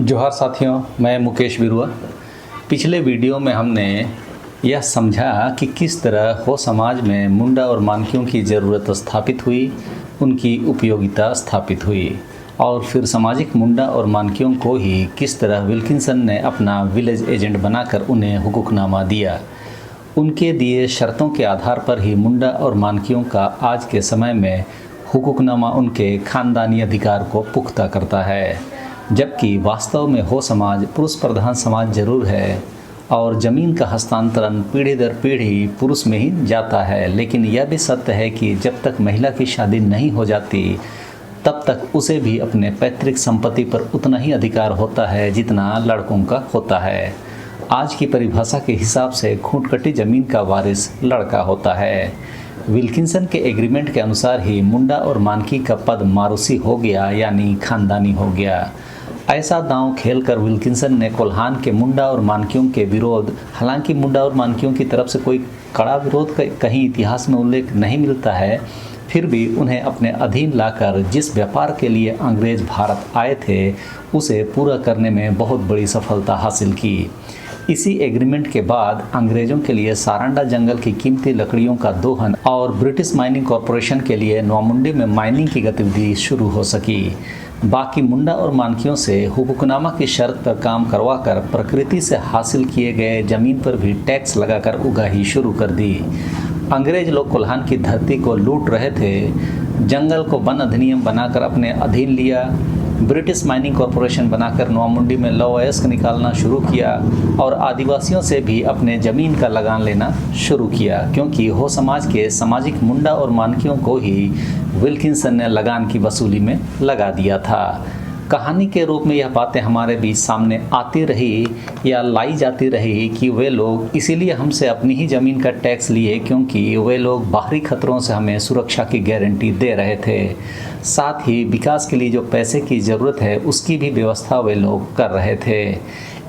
जोहार साथियों, मैं मुकेश बिरुआ। पिछले वीडियो में हमने यह समझा कि किस तरह हो समाज में मुंडा और मानकियों की ज़रूरत स्थापित हुई, उनकी उपयोगिता स्थापित हुई और फिर सामाजिक मुंडा और मानकियों को ही किस तरह विल्किंसन ने अपना विलेज एजेंट बनाकर उन्हें हुकूकनामा दिया। उनके दिए शर्तों के आधार पर ही मुंडा और मानकियों का आज के समय में हुकूकनामा उनके ख़ानदानी अधिकार को पुख्ता करता है। जबकि वास्तव में हो समाज पुरुष प्रधान समाज जरूर है और ज़मीन का हस्तांतरण पीढ़ी दर पीढ़ी पुरुष में ही जाता है, लेकिन यह भी सत्य है कि जब तक महिला की शादी नहीं हो जाती तब तक उसे भी अपने पैतृक संपत्ति पर उतना ही अधिकार होता है जितना लड़कों का होता है। आज की परिभाषा के हिसाब से खूंटकटी ज़मीन का वारिस लड़का होता है। विल्किंसन के एग्रीमेंट के अनुसार ही मुंडा और मानकी का पद मारूसी हो गया, यानी खानदानी हो गया। ऐसा दांव खेलकर विल्किंसन ने कोल्हान के मुंडा और मानकियों के विरोध, हालांकि मुंडा और मानकियों की तरफ से कोई कड़ा विरोध कहीं इतिहास में उल्लेख नहीं मिलता है, फिर भी उन्हें अपने अधीन लाकर जिस व्यापार के लिए अंग्रेज भारत आए थे उसे पूरा करने में बहुत बड़ी सफलता हासिल की। इसी एग्रीमेंट के बाद अंग्रेजों के लिए सारंडा जंगल की कीमती लकड़ियों का दोहन और ब्रिटिश माइनिंग कॉरपोरेशन के लिए नौमुंडी में माइनिंग की गतिविधि शुरू हो सकी। बाकी मुंडा और मानकियों से हुकूकनामा की शर्त पर काम करवाकर प्रकृति से हासिल किए गए जमीन पर भी टैक्स लगाकर उगाही शुरू कर दी। अंग्रेज लोग कोल्हान की धरती को लूट रहे थे, जंगल को वन अधिनियम बनाकर अपने अधीन लिया, ब्रिटिश माइनिंग कॉरपोरेशन बनाकर नौमुंडी में लॉ-एस्क निकालना शुरू किया और आदिवासियों से भी अपने ज़मीन का लगान लेना शुरू किया, क्योंकि हो समाज के सामाजिक मुंडा और मानकियों को ही विल्किंसन ने लगान की वसूली में लगा दिया था। कहानी के रूप में यह बातें हमारे बीच सामने आती रही या लाई जाती रही कि वे लोग इसीलिए हमसे अपनी ही ज़मीन का टैक्स लिए क्योंकि वे लोग बाहरी खतरों से हमें सुरक्षा की गारंटी दे रहे थे। साथ ही विकास के लिए जो पैसे की ज़रूरत है उसकी भी व्यवस्था वे लोग कर रहे थे।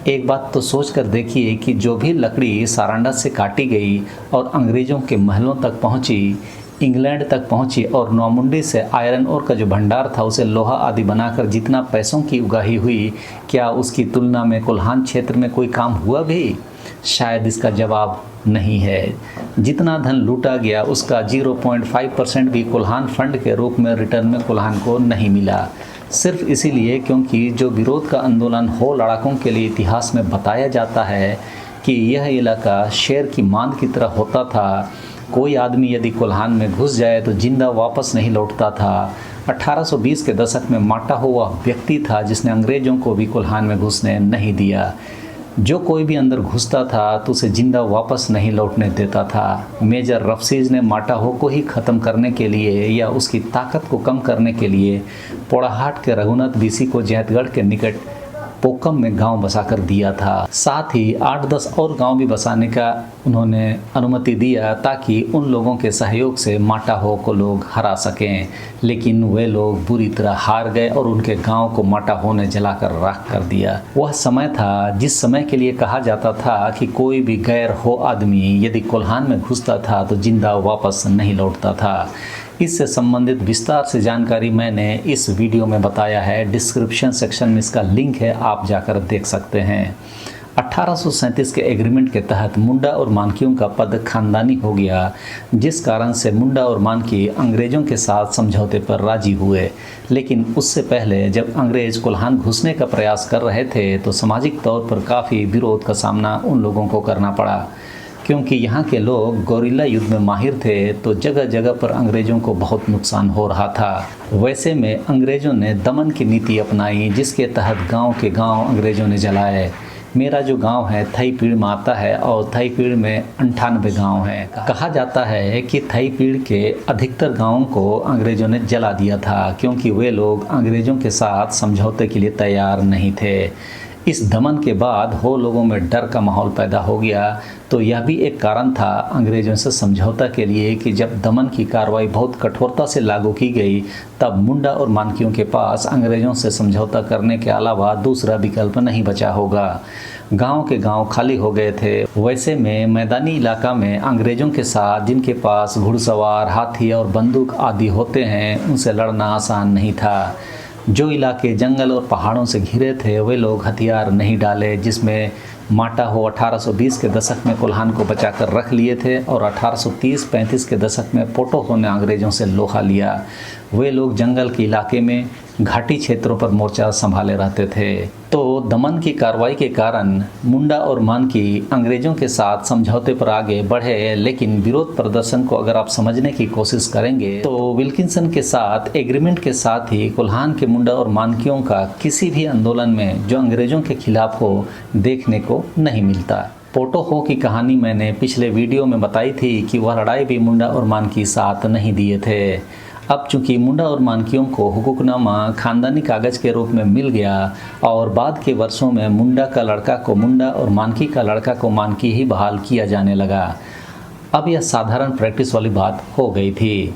एक बात तो सोच कर देखिए कि जो भी लकड़ी सारंडा से काटी गई और अंग्रेज़ों के महलों तक पहुंची, इंग्लैंड तक पहुंची और नौमुंडी से आयरन ओर का जो भंडार था उसे लोहा आदि बनाकर जितना पैसों की उगाही हुई, क्या उसकी तुलना में कोल्हान क्षेत्र में कोई काम हुआ भी? शायद इसका जवाब नहीं है। जितना धन लूटा गया उसका 0.5% भी कोल्हान फंड के रूप में रिटर्न में कोल्हान को नहीं मिला, सिर्फ इसीलिए क्योंकि जो विरोध का आंदोलन हो लड़ाकों के लिए इतिहास में बताया जाता है कि यह इलाका शेर की मांद की तरह होता था। कोई आदमी यदि कोल्हान में घुस जाए तो जिंदा वापस नहीं लौटता था। 1820 के दशक में माटा हुआ व्यक्ति था जिसने अंग्रेज़ों को भी कोल्हान में घुसने नहीं दिया। जो कोई भी अंदर घुसता था तो उसे जिंदा वापस नहीं लौटने देता था। मेजर रफसीज ने माटा हो को ही ख़त्म करने के लिए या उसकी ताकत को कम करने के लिए पोड़ाहाट के रघुनाथ बीसी को जैतगढ़ के निकट पोकम में गांव बसाकर दिया था। साथ ही 8-10 और गांव भी बसाने का उन्होंने अनुमति दिया ताकि उन लोगों के सहयोग से माटा हो को लोग हरा सकें, लेकिन वे लोग बुरी तरह हार गए और उनके गांव को माटा हो ने जलाकर राख कर दिया। वह समय था जिस समय के लिए कहा जाता था कि कोई भी गैर हो आदमी यदि कोल्हान में घुसता था तो जिंदा वापस नहीं लौटता था। इससे संबंधित विस्तार से जानकारी मैंने इस वीडियो में बताया है, डिस्क्रिप्शन सेक्शन में इसका लिंक है, आप जाकर देख सकते हैं। 1837 के एग्रीमेंट के तहत मुंडा और मानकियों का पद खानदानी हो गया, जिस कारण से मुंडा और मानकी अंग्रेज़ों के साथ समझौते पर राजी हुए। लेकिन उससे पहले जब अंग्रेज़ कोल्हान घुसने का प्रयास कर रहे थे तो सामाजिक तौर पर काफ़ी विरोध का सामना उन लोगों को करना पड़ा, क्योंकि यहाँ के लोग गोरिल्ला युद्ध में माहिर थे, तो जगह जगह पर अंग्रेज़ों को बहुत नुकसान हो रहा था। वैसे में अंग्रेज़ों ने दमन की नीति अपनाई, जिसके तहत गांव के गांव अंग्रेज़ों ने जलाए। मेरा जो गांव है थईपीड़ में आता है और थईपीड़ में 98 गांव हैं। कहा जाता है कि थईपीड़ के अधिकतर गांवों को अंग्रेज़ों ने जला दिया था, क्योंकि वे लोग अंग्रेज़ों के साथ समझौते के लिए तैयार नहीं थे। इस दमन के बाद हो लोगों में डर का माहौल पैदा हो गया, तो यह भी एक कारण था अंग्रेज़ों से समझौता के लिए कि जब दमन की कार्रवाई बहुत कठोरता से लागू की गई तब मुंडा और मानकियों के पास अंग्रेज़ों से समझौता करने के अलावा दूसरा विकल्प नहीं बचा होगा। गांव के गांव खाली हो गए थे। वैसे में मैदानी इलाका में अंग्रेज़ों के साथ जिनके पास घुड़सवार, हाथी और बंदूक आदि होते हैं, उनसे लड़ना आसान नहीं था। जो इलाके जंगल और पहाड़ों से घिरे थे वे लोग हथियार नहीं डाले, जिसमें माटा हो 1820 के दशक में कोल्हान को बचाकर रख लिए थे और 1830-35 के दशक में पोटोहो ने अंग्रेज़ों से लोहा लिया। वे लोग जंगल के इलाके में घाटी क्षेत्रों पर मोर्चा संभाले रहते थे। तो दमन की कार्रवाई के कारण मुंडा और मानकी अंग्रेज़ों के साथ समझौते पर आगे बढ़े, लेकिन विरोध प्रदर्शन को अगर आप समझने की कोशिश करेंगे तो विल्किंसन के साथ एग्रीमेंट के साथ ही कोल्हान के मुंडा और मानकियों का किसी भी आंदोलन में जो अंग्रेज़ों के खिलाफ हो देखने को नहीं मिलता। पोटोहो की कहानी मैंने पिछले वीडियो में बताई थी कि वह लड़ाई भी मुंडा और मानकी साथ नहीं दिए थे। अब चूंकि मुंडा और मानकियों को हुकूकनामा खानदानी कागज़ के रूप में मिल गया और बाद के वर्षों में मुंडा का लड़का को मुंडा और मानकी का लड़का को मानकी ही बहाल किया जाने लगा। अब यह साधारण प्रैक्टिस वाली बात हो गई थी।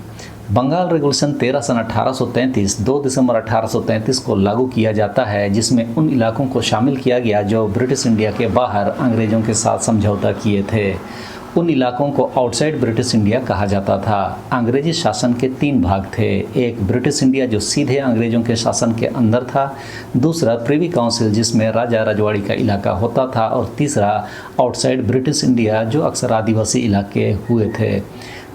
बंगाल रेगुलेशन 13 सन 1833 2 दिसंबर 1833 को लागू किया जाता है, जिसमें उन इलाकों को शामिल किया गया जो ब्रिटिश इंडिया के बाहर अंग्रेज़ों के साथ समझौता किए थे। उन इलाकों को आउटसाइड ब्रिटिश इंडिया कहा जाता था। अंग्रेजी शासन के 3 भाग थे, एक ब्रिटिश इंडिया जो सीधे अंग्रेज़ों के शासन के अंदर था, दूसरा प्रिवी काउंसिल जिसमें राजा रजवाड़ी का इलाका होता था, और तीसरा आउटसाइड ब्रिटिश इंडिया जो अक्सर आदिवासी इलाके हुए थे,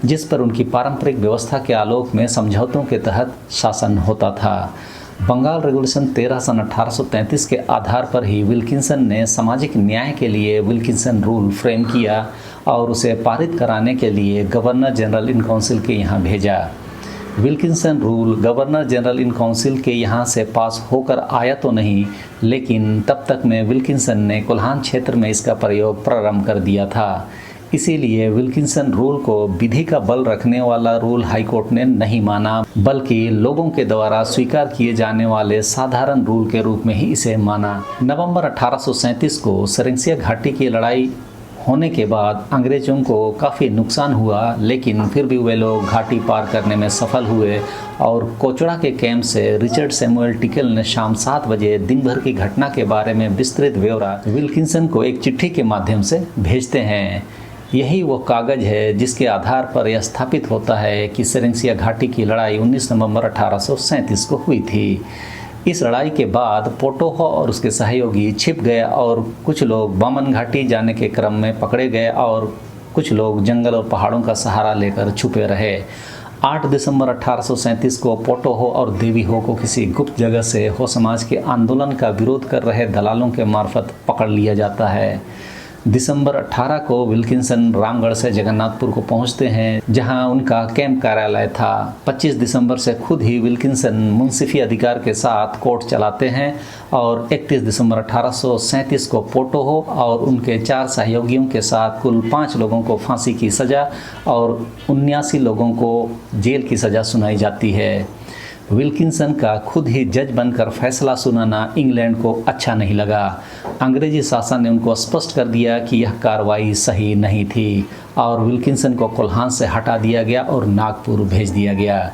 जिस पर उनकी पारंपरिक व्यवस्था के आलोक में समझौतों के तहत शासन होता था। बंगाल रेगुलेशन 13 सन 1833 के आधार पर ही विल्किंसन ने सामाजिक न्याय के लिए विल्किंसन रूल फ्रेम किया और उसे पारित कराने के लिए गवर्नर जनरल इन काउंसिल के यहाँ भेजा। Wilkinson rule governor general in council के यहाँ से पास होकर आया तो नहीं, लेकिन तब तक में विल्किंसन ने कोल्हान क्षेत्र में इसका प्रयोग प्रारंभ कर दिया था। इसीलिए विल्किंसन रूल को विधि का बल रखने वाला रूल हाईकोर्ट ने नहीं माना, बल्कि लोगों के द्वारा स्वीकार किए जाने वाले साधारण रूल के रूप में ही इसे माना। नवंबर 1837 को सरेंसिया घाटी की लड़ाई होने के बाद अंग्रेज़ों को काफ़ी नुकसान हुआ, लेकिन फिर भी वे लोग घाटी पार करने में सफल हुए और कोचड़ा के कैंप से रिचर्ड सैमुअल टिकल ने शाम 7 बजे दिन भर की घटना के बारे में विस्तृत ब्यौरा विल्किंसन को एक चिट्ठी के माध्यम से भेजते हैं। यही वो कागज़ है जिसके आधार पर यह स्थापित होता है कि सरेंसिया घाटी की लड़ाई 19 नवंबर 1837 को हुई थी। इस लड़ाई के बाद पोटोहो और उसके सहयोगी छिप गए और कुछ लोग बामन घाटी जाने के क्रम में पकड़े गए और कुछ लोग जंगल और पहाड़ों का सहारा लेकर छुपे रहे। 8 दिसंबर 1837 को पोटोहो और देवी हो को किसी गुप्त जगह से हो समाज के आंदोलन का विरोध कर रहे दलालों के मार्फत पकड़ लिया जाता है। दिसंबर 18 को विल्किंसन रामगढ़ से जगन्नाथपुर को पहुंचते हैं, जहां उनका कैंप कार्यालय था। 25 दिसंबर से खुद ही विल्किंसन मुंसिफी अधिकार के साथ कोर्ट चलाते हैं और 31 दिसंबर 1837 को पोटोहो और उनके 4 सहयोगियों के साथ कुल 5 लोगों को फांसी की सज़ा और 79 लोगों को जेल की सज़ा सुनाई जाती है। विल्किंसन का खुद ही जज बनकर फैसला सुनाना इंग्लैंड को अच्छा नहीं लगा। अंग्रेजी शासन ने उनको स्पष्ट कर दिया कि यह कार्रवाई सही नहीं थी और विल्किंसन को कोल्हान से हटा दिया गया और नागपुर भेज दिया गया।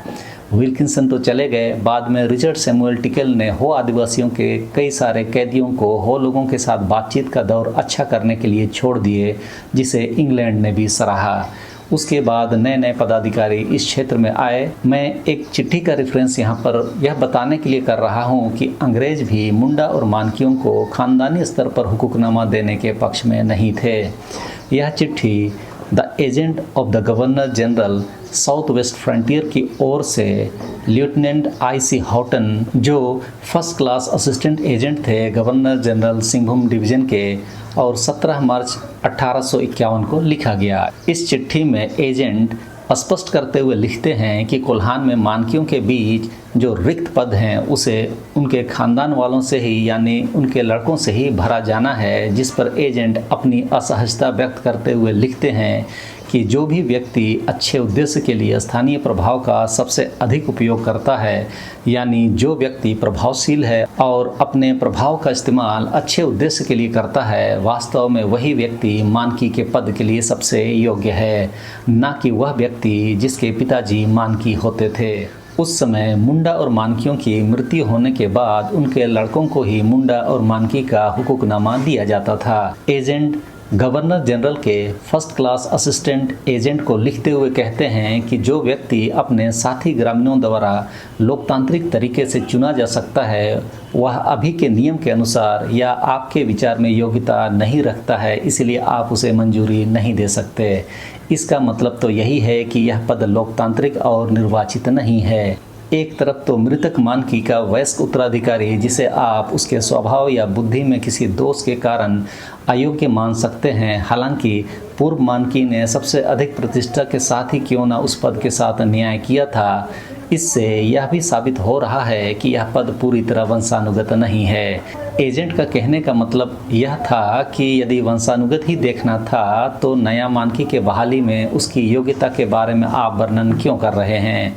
विल्किंसन तो चले गए, बाद में रिचर्ड सैमुअल टिकल ने हो आदिवासियों के कई सारे कैदियों को हो लोगों के साथ बातचीत का दौर अच्छा करने के लिए छोड़ दिए, जिसे इंग्लैंड ने भी सराहा। उसके बाद नए नए पदाधिकारी इस क्षेत्र में आए। मैं एक चिट्ठी का रेफरेंस यहाँ पर यह बताने के लिए कर रहा हूँ कि अंग्रेज भी मुंडा और मानकियों को खानदानी स्तर पर हुकूकनामा देने के पक्ष में नहीं थे। यह चिट्ठी the agent of the governor general south west frontier की ओर से लेफ्टिनेंट IC हॉटन, जो फर्स्ट क्लास असिस्टेंट एजेंट थे गवर्नर जनरल सिंहभूम डिवीज़न के, और 17 मार्च 1851 को लिखा गया। इस चिट्ठी में एजेंट स्पष्ट करते हुए लिखते हैं कि कोल्हान में मानकियों के बीच जो रिक्त पद हैं उसे उनके खानदान वालों से ही यानी उनके लड़कों से ही भरा जाना है, जिस पर एजेंट अपनी असहजता व्यक्त करते हुए लिखते हैं कि जो भी व्यक्ति अच्छे उद्देश्य के लिए स्थानीय प्रभाव का सबसे अधिक उपयोग करता है, यानी जो व्यक्ति प्रभावशील है और अपने प्रभाव का इस्तेमाल अच्छे उद्देश्य के लिए करता है, वास्तव में वही व्यक्ति मानकी के पद के लिए सबसे योग्य है, न कि वह व्यक्ति जिसके पिताजी मानकी होते थे। उस समय मुंडा और मानकियों की मृत्यु होने के बाद उनके लड़कों को ही मुंडा और मानकी का हुकूकनामा दिया जाता था। एजेंट गवर्नर जनरल के फर्स्ट क्लास असिस्टेंट एजेंट को लिखते हुए कहते हैं कि जो व्यक्ति अपने साथी ग्रामीणों द्वारा लोकतांत्रिक तरीके से चुना जा सकता है वह अभी के नियम के अनुसार या आपके विचार में योग्यता नहीं रखता है, इसलिए आप उसे मंजूरी नहीं दे सकते। इसका मतलब तो यही है कि यह पद लोकतांत्रिक और निर्वाचित नहीं है। एक तरफ तो मृतक मानकी का वयस्क उत्तराधिकारी, जिसे आप उसके स्वभाव या बुद्धि में किसी दोष के कारण अयोग्य मान सकते हैं, हालांकि पूर्व मानकी ने सबसे अधिक प्रतिष्ठा के साथ ही क्यों न उस पद के साथ न्याय किया था। इससे यह भी साबित हो रहा है कि यह पद पूरी तरह वंशानुगत नहीं है। एजेंट का कहने का मतलब यह था कि यदि वंशानुगत ही देखना था तो नया मानकी के बहाली में उसकी योग्यता के बारे में आप वर्णन क्यों कर रहे हैं,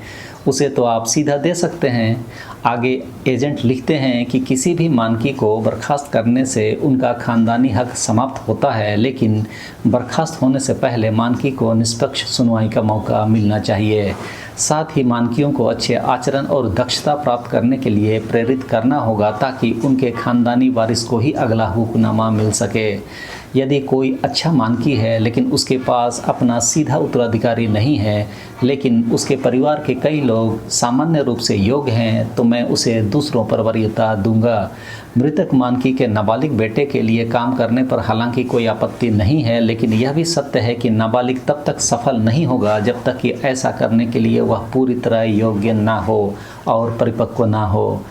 उसे तो आप सीधा दे सकते हैं। आगे एजेंट लिखते हैं कि किसी भी मानकी को बर्खास्त करने से उनका खानदानी हक समाप्त होता है, लेकिन बर्खास्त होने से पहले मानकी को निष्पक्ष सुनवाई का मौका मिलना चाहिए। साथ ही मानकियों को अच्छे आचरण और दक्षता प्राप्त करने के लिए प्रेरित करना होगा ताकि उनके खानदानी वारिस को ही अगला हुक्मनामा मिल सके। यदि कोई अच्छा मानकी है लेकिन उसके पास अपना सीधा उत्तराधिकारी नहीं है, लेकिन उसके परिवार के कई लोग सामान्य रूप से योग्य हैं, तो मैं उसे दूसरों पर वरीयता दूंगा। मृतक मानकी के नाबालिग बेटे के लिए काम करने पर हालांकि कोई आपत्ति नहीं है, लेकिन यह भी सत्य है कि नाबालिग तब तक सफल नहीं होगा जब तक कि ऐसा करने के लिए वह पूरी तरह योग्य ना हो और परिपक्व ना हो।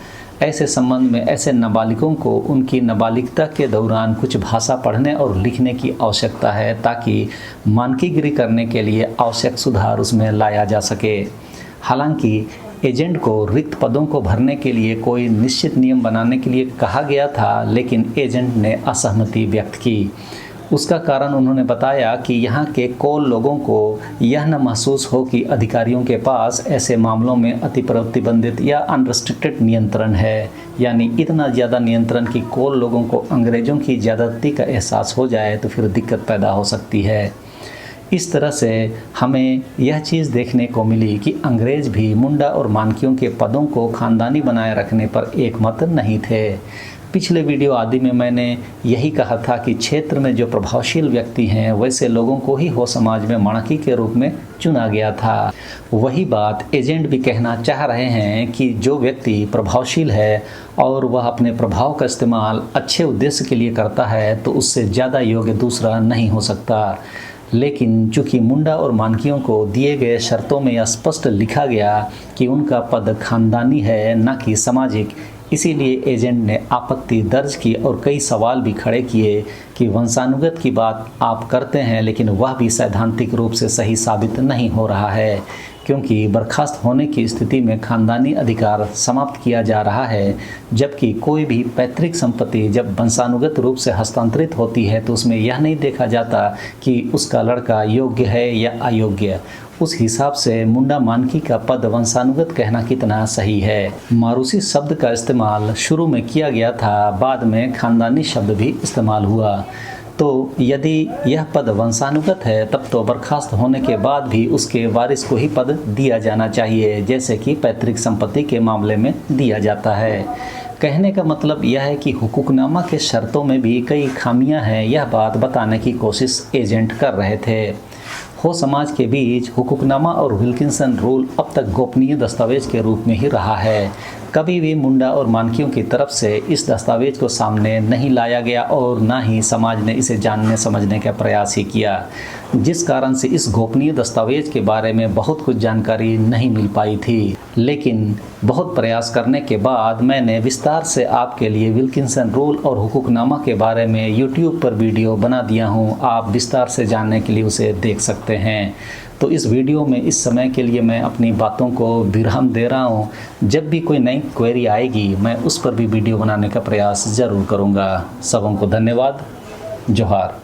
ऐसे संबंध में ऐसे नाबालिगों को उनकी नाबालिगता के दौरान कुछ भाषा पढ़ने और लिखने की आवश्यकता है ताकि मानकीगिरी करने के लिए आवश्यक सुधार उसमें लाया जा सके। हालांकि एजेंट को रिक्त पदों को भरने के लिए कोई निश्चित नियम बनाने के लिए कहा गया था, लेकिन एजेंट ने असहमति व्यक्त की। उसका कारण उन्होंने बताया कि यहाँ के कोल लोगों को यह न महसूस हो कि अधिकारियों के पास ऐसे मामलों में अति प्रतिबंधित या अनरिस्ट्रिक्टेड नियंत्रण है, यानी इतना ज़्यादा नियंत्रण कि कोल लोगों को अंग्रेज़ों की ज़्यादती का एहसास हो जाए तो फिर दिक्कत पैदा हो सकती है। इस तरह से हमें यह चीज़ देखने को मिली कि अंग्रेज़ भी मुंडा और मानकियों के पदों को खानदानी बनाए रखने पर एकमत नहीं थे। पिछले वीडियो आदि में मैंने यही कहा था कि क्षेत्र में जो प्रभावशील व्यक्ति हैं वैसे लोगों को ही हो समाज में मानकी के रूप में चुना गया था। वही बात एजेंट भी कहना चाह रहे हैं कि जो व्यक्ति प्रभावशील है और वह अपने प्रभाव का इस्तेमाल अच्छे उद्देश्य के लिए करता है तो उससे ज़्यादा योग्य दूसरा नहीं हो सकता। लेकिन चूंकि मुंडा और मानकियों को दिए गए शर्तों में स्पष्ट लिखा गया कि उनका पद खानदानी है न कि सामाजिक, इसीलिए एजेंट ने आपत्ति दर्ज की और कई सवाल भी खड़े किए कि वंशानुगत की बात आप करते हैं, लेकिन वह भी सैद्धांतिक रूप से सही साबित नहीं हो रहा है, क्योंकि बर्खास्त होने की स्थिति में खानदानी अधिकार समाप्त किया जा रहा है, जबकि कोई भी पैतृक संपत्ति जब वंशानुगत रूप से हस्तांतरित होती है तो उसमें यह नहीं देखा जाता कि उसका लड़का योग्य है या अयोग्य। उस हिसाब से मुंडा मानकी का पद वंशानुगत कहना कितना सही है। मारूसी शब्द का इस्तेमाल शुरू में किया गया था, बाद में खानदानी शब्द भी इस्तेमाल हुआ। तो यदि यह पद वंशानुगत है तब तो बर्खास्त होने के बाद भी उसके वारिस को ही पद दिया जाना चाहिए, जैसे कि पैतृक संपत्ति के मामले में दिया जाता है। कहने का मतलब यह है कि हुकूकनामा के शर्तों में भी कई खामियां हैं, यह बात बताने की कोशिश एजेंट कर रहे थे। हो समाज के बीच हुकूकनामा और विल्किंसन रूल अब तक गोपनीय दस्तावेज के रूप में ही रहा है। कभी भी मुंडा और मानकियों की तरफ से इस दस्तावेज को सामने नहीं लाया गया और ना ही समाज ने इसे जानने समझने का प्रयास ही किया, जिस कारण से इस गोपनीय दस्तावेज के बारे में बहुत कुछ जानकारी नहीं मिल पाई थी। लेकिन बहुत प्रयास करने के बाद मैंने विस्तार से आपके लिए विल्किंसन रूल और हुकूकनामा के बारे में यूट्यूब पर वीडियो बना दिया हूँ, आप विस्तार से जानने के लिए उसे देख सकते हैं। तो इस वीडियो में इस समय के लिए मैं अपनी बातों को विराम दे रहा हूँ। जब भी कोई नई क्वेरी आएगी मैं उस पर भी वीडियो बनाने का प्रयास ज़रूर करूँगा। सबों को धन्यवाद। जोहार।